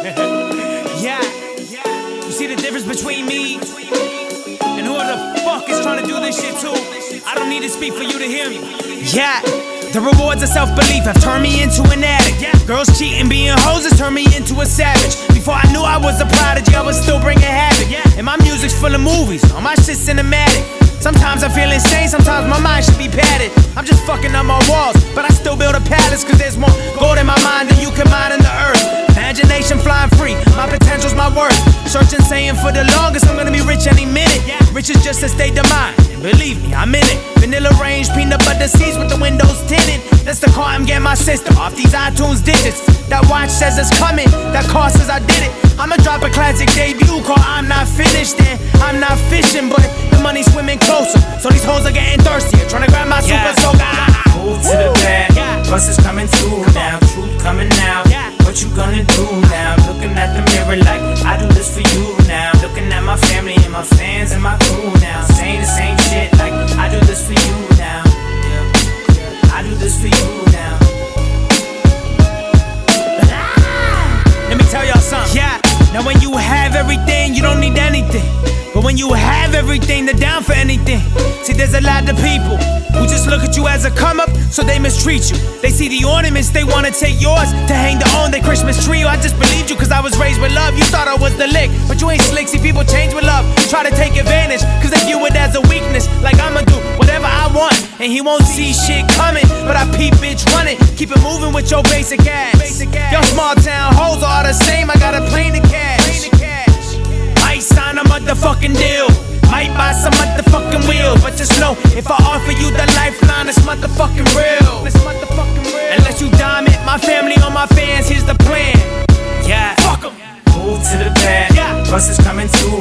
Yeah, you see the difference between me and whoever the fuck is trying to do this shit too? I don't need to speak for you to hear me. Yeah, the rewards of self-belief have turned me into an addict. Girls cheating, being hoes has turned me into a savage. Before I knew I was a prodigy, I was still bringing havoc. And my music's full of movies, all my shit's cinematic. Sometimes I feel insane, sometimes my mind should be padded. I'm just fucking up my walls, but I still build a palace. Cause there's more gold in my mind than you can mine in the earth. Imagination flying free, my potential's my worth. Searching, saying for the longest, I'm gonna be rich any minute. Rich is just a state of mind, and believe me, I'm in it. Vanilla range, peanut butter seats with the windows tinted. That's the car I'm getting my system off these iTunes digits. That watch says it's coming, that car says I did it. I'ma drop a classic debut called I'm Not Finished. And I'm not fishing, but the money's swimming closer. So these hoes are getting thirstier, trying to grab my super soaker. Move to the back, bus is coming through now. Truth coming out, what you gonna do now? Looking at the mirror like I do this for you now. Looking at my family and my fans and my crew now. Saying the same shit like I do this for you now. I do this for you now. Let me tell y'all something. Yeah, now when you have everything, you don't need anything. But when you have everything, they're down for anything. See, there's a lot of people who just look at you as a come up, so they mistreat you. They see the ornaments, they wanna take yours to hang their own, their Christmas tree. I just believed you cause I was raised with love. You thought I was the lick, but you ain't slick. See, people change with love, try to take advantage, cause they view it as a weakness. Like I'ma do whatever I want, and he won't see shit coming. But I peep bitch running, keep it moving with your basic ass. Your small town hoes are all the same, I got a plane to cash. Might sign a motherfucking deal, might buy some motherfucking wheels. But just know, if I offer you the lifeline, it's motherfucking real. Unless you dime it, my family or my fans, here's the plan. Yeah, fuck 'em. Move to the back, bus is coming through